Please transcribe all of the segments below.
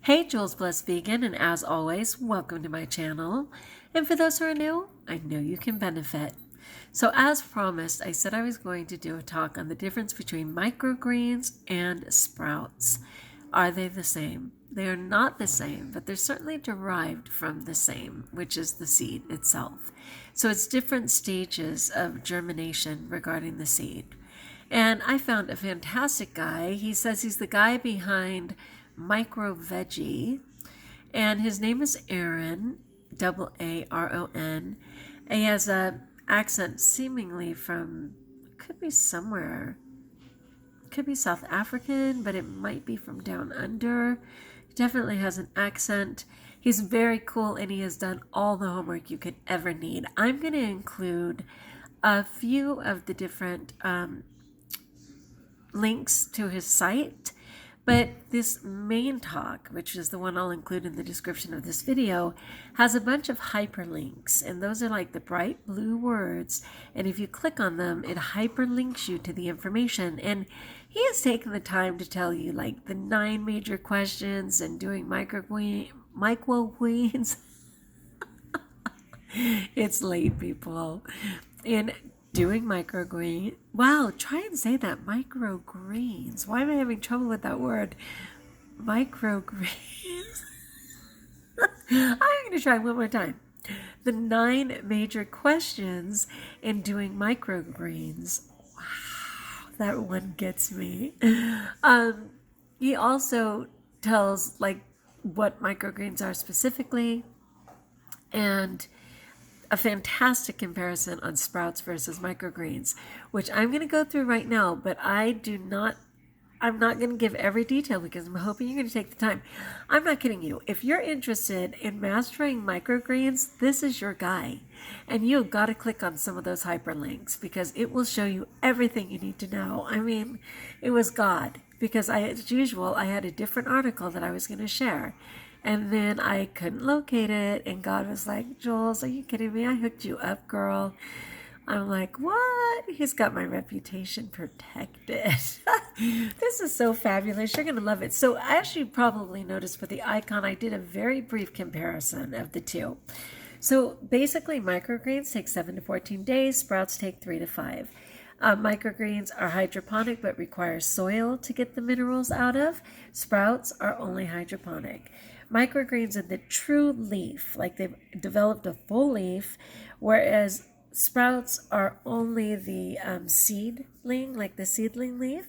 Hey, Jules Blessed Vegan, and as always, welcome to my channel. And for those who are new, I know you can benefit. So as promised, I said I was going to do a talk on the difference between microgreens and sprouts. Are they the same? They are not the same, but they're certainly derived from the same, which is the seed itself. So it's different stages of germination regarding the seed. And I found a fantastic guy. He says he's the guy behind Micro Veggie, and his name is Aaron, Aaron. He has a accent seemingly from, could be somewhere, could be South African, but it might be from down under. He definitely has an accent. He's very cool, and he has done all the homework you could ever need. I'm going to include a few of the different links to his site, but this main talk, which is the one I'll include in the description of this video, has a bunch of hyperlinks, and those are like the bright blue words, and if you click on them, it hyperlinks you to the information. And he has taken the time to tell you like the 9 major questions and doing microgreens. It's late, people. And doing microgreen. Wow, try and say that. Microgreens. Why am I having trouble with that word? Microgreens. I'm going to try one more time. The 9 major questions in doing microgreens. Wow, that one gets me. He also tells like what microgreens are specifically, and a fantastic comparison on sprouts versus microgreens, which I'm going to go through right now, but I'm not going to give every detail because I'm hoping you're going to take the time. I'm not kidding you. If you're interested in mastering microgreens, this is your guy. And you've got to click on some of those hyperlinks because it will show you everything you need to know. I mean, it was God, because as usual, I had a different article that I was going to share. And then I couldn't locate it, and God was like, Jules, are you kidding me? I hooked you up, girl. I'm like, what? He's got my reputation protected. This is so fabulous. You're going to love it. So as you probably noticed with the icon, I did a very brief comparison of the two. So basically, microgreens take 7 to 14 days. Sprouts take 3 to 5. Microgreens are hydroponic but require soil to get the minerals out of. Sprouts are only hydroponic. Microgreens are the true leaf, like they've developed a full leaf, whereas sprouts are only the seedling, like the seedling leaf.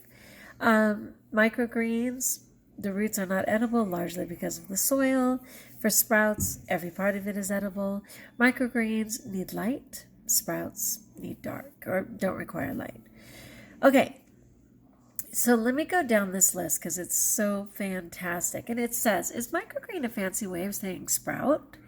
Microgreens, the roots are not edible, largely because of the soil. For sprouts, every part of it is edible. Microgreens need light. Sprouts need dark or don't require light. Okay, so let me go down this list because it's so fantastic. And it says, is microgreen a fancy way of saying sprout?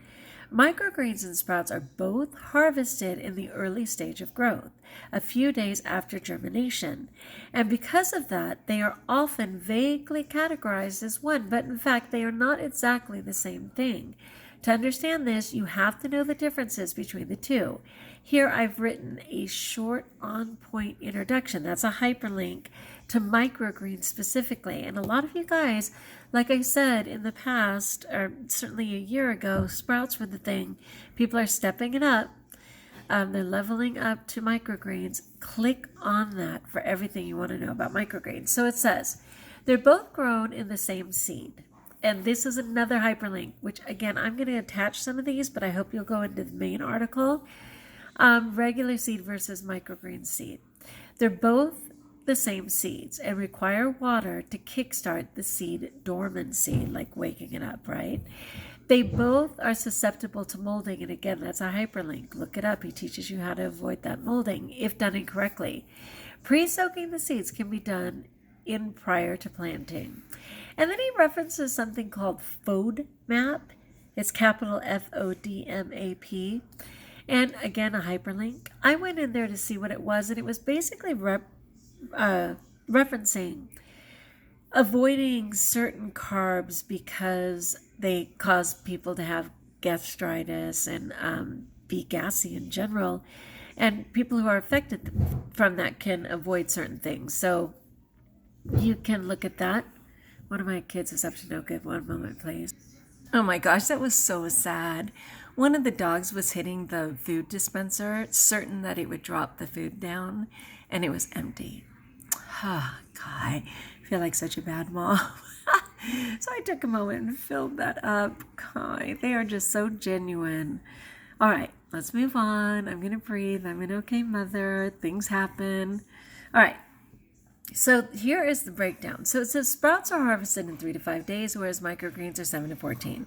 Microgreens and sprouts are both harvested in the early stage of growth, a few days after germination. And because of that, they are often vaguely categorized as one, but in fact, they are not exactly the same thing. To understand this, you have to know the differences between the two. Here I've written a short on-point introduction. That's a hyperlink to microgreens specifically. And a lot of you guys, like I said in the past, or certainly a year ago, sprouts were the thing. People are stepping it up. They're leveling up to microgreens. Click on that for everything you want to know about microgreens. So it says, they're both grown in the same seed. And this is another hyperlink, which again, I'm going to attach some of these, but I hope you'll go into the main article. Regular seed versus microgreen seed. They're both the same seeds and require water to kickstart the seed dormancy, like waking it up, right? They both are susceptible to molding, and again, that's a hyperlink. Look it up. He teaches you how to avoid that molding if done incorrectly. Pre-soaking the seeds can be done in prior to planting. And then he references something called FODMAP. It's capital FODMAP. And again, a hyperlink. I went in there to see what it was, and it was basically referencing avoiding certain carbs because they cause people to have gastritis and be gassy in general. And people who are affected from that can avoid certain things. So you can look at that One of my kids is up to no good. One moment, please. Oh my gosh, that was so sad. One of the dogs was hitting the food dispenser, certain that it would drop the food down, and it was empty. Oh, God, I feel like such a bad mom. So I took a moment and filled that up. God, they are just so genuine. All right, let's move on. I'm going to breathe. I'm an okay mother. Things happen. All right. So here is the breakdown. So it says sprouts are harvested in 3 to 5 days, whereas microgreens are 7 to 14.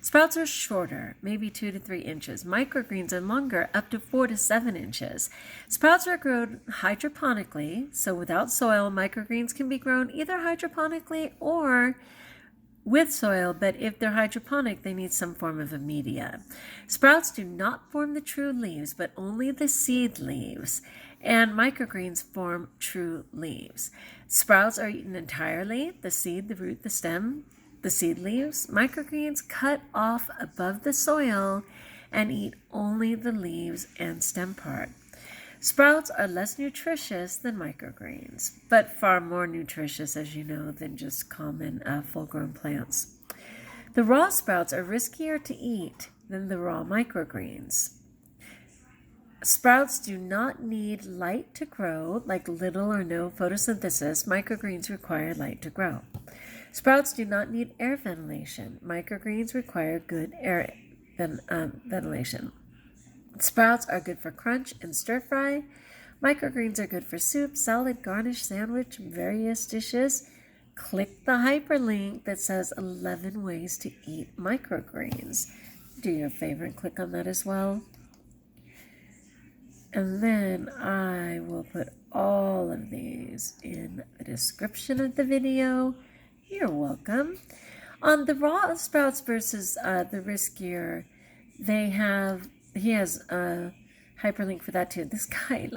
Sprouts are shorter, maybe 2 to 3 inches. Microgreens are longer, up to 4 to 7 inches. Sprouts are grown hydroponically, so without soil, microgreens can be grown either hydroponically or with soil, but if they're hydroponic, they need some form of a media. Sprouts do not form the true leaves, but only the seed leaves, and microgreens form true leaves. Sprouts are eaten entirely, the seed, the root, the stem, the seed leaves. Microgreens cut off above the soil and eat only the leaves and stem part. Sprouts are less nutritious than microgreens, but far more nutritious, as you know, than just common full-grown plants. The raw sprouts are riskier to eat than the raw microgreens. Sprouts do not need light to grow, like little or no photosynthesis. Microgreens require light to grow. Sprouts do not need air ventilation. Microgreens require good air ventilation. Sprouts are good for crunch and stir fry. Microgreens are good for soup, salad, garnish, sandwich, various dishes. Click the hyperlink that says 11 ways to eat microgreens. Do your favor and click on that as well. And then I will put all of these in the description of the video. You're welcome. On the raw sprouts versus the riskier, he has a hyperlink for that too. This guy,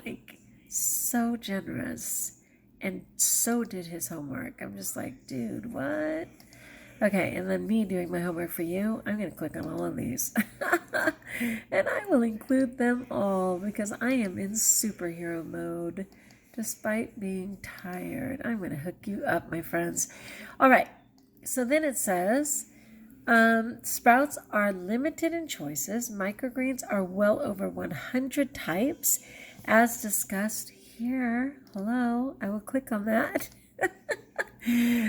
so generous and so did his homework. I'm just like, dude, what? Okay, and then me doing my homework for you, I'm going to click on all of these. And I will include them all because I am in superhero mode despite being tired. I'm going to hook you up, my friends. All right, so then it says, sprouts are limited in choices. Microgreens are well over 100 types, as discussed here. Hello, I will click on that.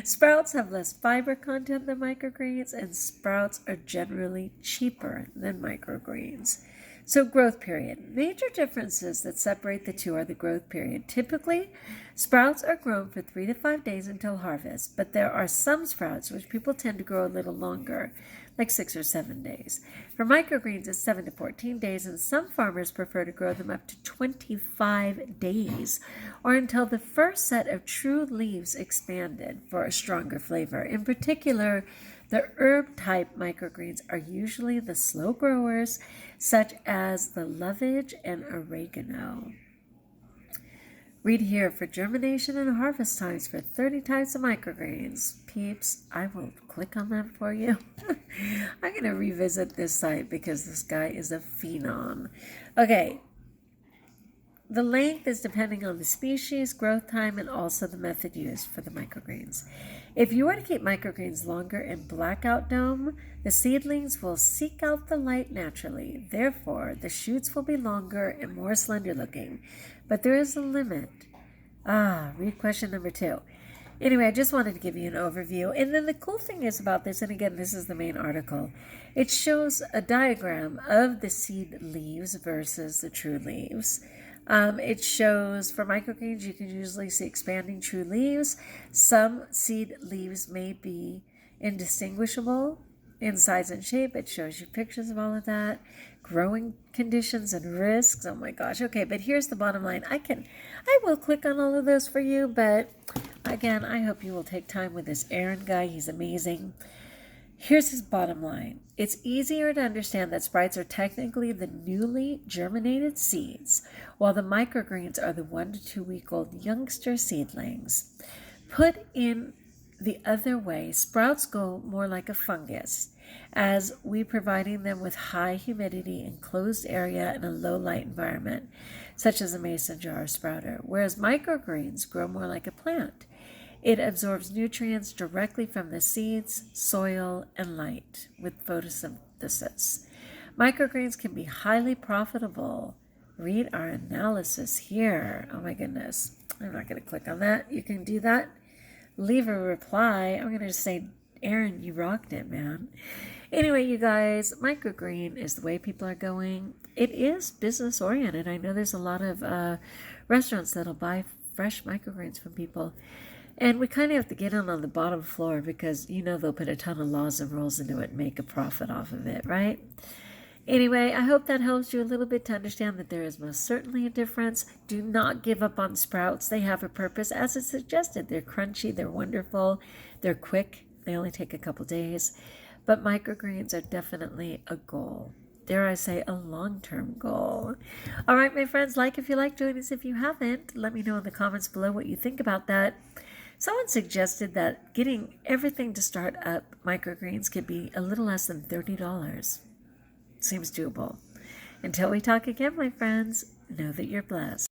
Sprouts have less fiber content than microgreens, and sprouts are generally cheaper than microgreens. So growth period. Major differences that separate the two are the growth period. Typically, sprouts are grown for 3 to 5 days until harvest, but there are some sprouts which people tend to grow a little longer, like 6 or 7 days. For microgreens, it's 7 to 14 days, and some farmers prefer to grow them up to 25 days, or until the first set of true leaves expanded for a stronger flavor. In particular, the herb-type microgreens are usually the slow growers, such as the lovage and oregano. Read here for germination and harvest times for 30 types of microgreens. Peeps, I will click on that for you. I'm going to revisit this site because this guy is a phenom. Okay. The length is depending on the species, growth time, and also the method used for the microgreens. If you were to keep microgreens longer in blackout dome, the seedlings will seek out the light naturally. Therefore, the shoots will be longer and more slender looking. But there is a limit. Read question number 2. Anyway, I just wanted to give you an overview. And then the cool thing is about this, and again, this is the main article, it shows a diagram of the seed leaves versus the true leaves. It shows for microgreens, you can usually see expanding true leaves. Some seed leaves may be indistinguishable in size and shape. It shows you pictures of all of that. Growing conditions and risks. Oh my gosh. Okay, but here's the bottom line. I will click on all of those for you, but again, I hope you will take time with this Aaron guy. He's amazing. Here's his bottom line. It's easier to understand that sprouts are technically the newly germinated seeds, while the microgreens are the 1 to 2 week old youngster seedlings. Put in the other way, sprouts go more like a fungus, as we providing them with high humidity, enclosed area, and a low light environment, such as a mason jar or sprouter, whereas microgreens grow more like a plant. It absorbs nutrients directly from the seeds, soil, and light with photosynthesis. Microgreens can be highly profitable. Read our analysis here. Oh my goodness. I'm not going to click on that. You can do that. Leave a reply. I'm going to just say, Aaron, you rocked it, man. Anyway, you guys, microgreen is the way people are going. It is business oriented. I know there's a lot of restaurants that'll buy fresh microgreens from people. And we kind of have to get in on the bottom floor because, they'll put a ton of laws and rules into it and make a profit off of it, right? Anyway, I hope that helps you a little bit to understand that there is most certainly a difference. Do not give up on sprouts. They have a purpose. As it's suggested, they're crunchy, they're wonderful, they're quick. They only take a couple days. But microgreens are definitely a goal. Dare I say, a long-term goal. All right, my friends, like if you like, join us if you haven't. Let me know in the comments below what you think about that. Someone suggested that getting everything to start up microgreens could be a little less than $30. Seems doable. Until we talk again, my friends, know that you're blessed.